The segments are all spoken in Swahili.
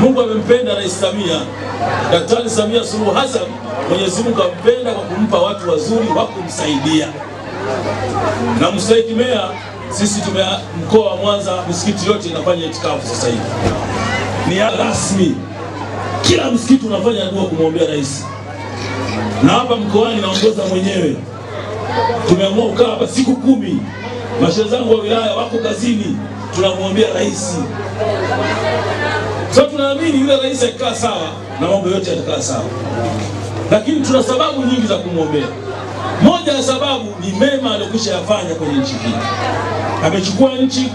Mungu amempenda Rais Samia, Daktari Samia Suluhu Hassan. Mwenyezi Mungu ampenda kwa kumpa watu wazuri wa kumsaidia. Na mstahiki meya, sisi mkoa wa Mwanza misikiti yote inafanya itikafu sasa hivi. Ni rasmi. Kila msikiti unafanya dua kumwombea rais. Na hapa mkoani naongoza mwenyewe. Tumeamua kukaa hapa siku 10. Mashehe zangu wa wilaya wako kazini, tunamwombea rais. Sasa tunaamini yule rais akikaa sawa na mambo yote yatakaa sawa. Lakini tuna sababu nyingi za kumwombea. Moja ya sababu ni mema aliyokwisha yafanya kwenye nchi hii. Amechukua nchi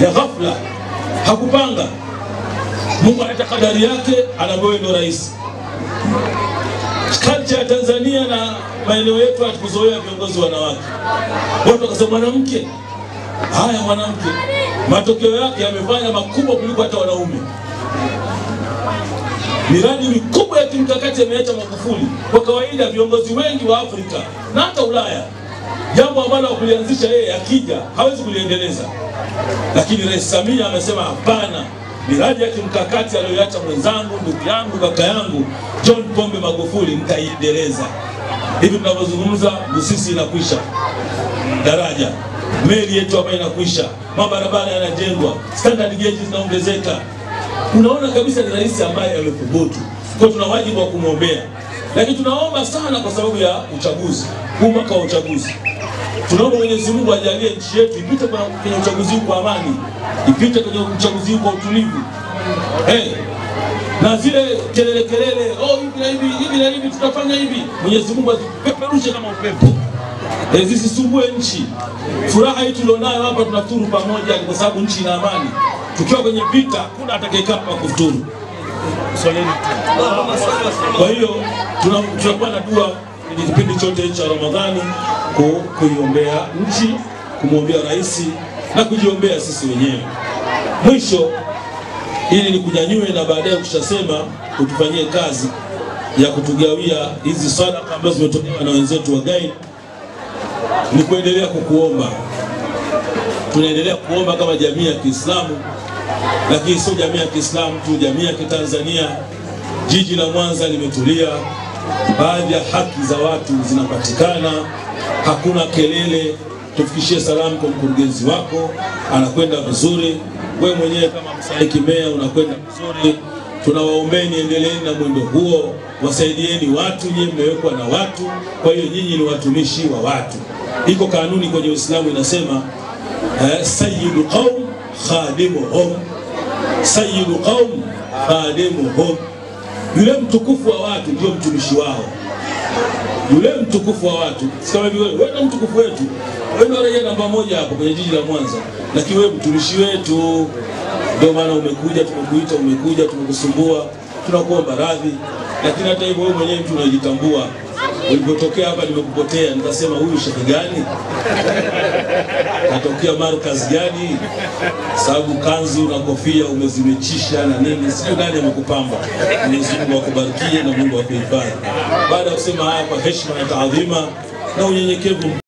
ya ghafla, hakupanga. Mungu analeta kadari yake, anaambiwa ndio rais. Culture ya Tanzania na maeneo yetu hatukuzoea viongozi wanawake. Watu wakasema mwanamke. Haya mwanamke. Matokeo yake yamefanya makubwa kuliko hata wanaume. Miradi mikubwa ya kimkakati yameleta Magufuli. Kwa kawaida viongozi wengi wa Afrika na hata Ulaya, jambo ambalo kulianzisha yeye akija hawezi kuliendeleza. Lakini Rais Samia amesema hapana. Miradi ya kimkakati aliyoacha mwenzangu, ndugu yangu, kaka yangu John Pombe Magufuli nitaiendeleza. Hivi tunavyozungumza Busisi inakwisha. Daraja, meli yetu hapa inakwisha. Mabarabara yanajengwa, standard gauge zinaongezeka. Unaona kabisa ni rais ambaye amethubutu. Kwa tuna wajibu wa kumwombea. Lakini tunaomba sana kwa sababu ya uchaguzi. Huu mwaka wa uchaguzi. Tunaomba Mwenyezi Mungu ajalie nchi yetu ipite kwenye uchaguzi kwa amani. Ipite kwenye uchaguzi kwa utulivu. Na zile kelele hivi na hivi tutafanya hivi. Mwenyezi Mungu azipeperushe kama upepo. Zisisumbue nchi. Furaha hii tulionayo hapa tunafuturu pamoja kwa sababu nchi ina amani. Tukiwa kwenye vita hakuna atakayekaa hapa kufuturu. Kwa hiyo tunakuwa na dua kwenye kipindi chote cha Ramadhani kuiombea nchi, kumwombea rais na kujiombea sisi wenyewe. Mwisho ili ni kunyanyue na baadaye kushasema utufanyie kazi ya kutugawia hizi sadaka ambazo zimetolewa na wenzetu wa Gain. Ni kuendelea kukuomba. Tunaendelea kuomba kama jamii ya Kiislamu, lakini sio jamii ya Kiislamu tu, jamii ya Kitanzania. Jiji la Mwanza limetulia, baadhi ya haki za watu zinapatikana, hakuna kelele. Tufikishie salamu kwa mkurugenzi wako, anakwenda vizuri. Wewe mwenyewe kama mstahiki meya unakwenda vizuri. Tunawaombeni endeleeni na mwendo huo, wasaidieni watu, nyinyi mmewekwa na watu, kwa hiyo nyinyi ni watumishi wa watu. Iko kanuni kwenye Uislamu inasema sayyidu qaum khadimuhum. Sayyidu qaum khadimuhum. Yule mtukufu wa watu ndio mtumishi wao. Yule mtukufu wa watu, kama vile wewe ndio mtukufu wetu. Wewe ndio raia namba 1 hapo kwenye jiji la Mwanza, lakini wewe mtumishi wetu. Ndio maana umekuja, tumekuita, umekuja, tumekusumbua, tunakuomba radhi. Lakini hata hivyo wewe mwenyewe mtu unajitambua. Ulipotokea hapa nimekupotea, nikasema huyu shehe gani? Natokea markaz gani? Sababu kanzu na kofia umezimechisha na nini, sio gani amekupamba. Mwenyezi Mungu akubarikie na Mungu akuhifadhi. Baada ya kusema haya kwa heshima na taadhima na unyenyekevu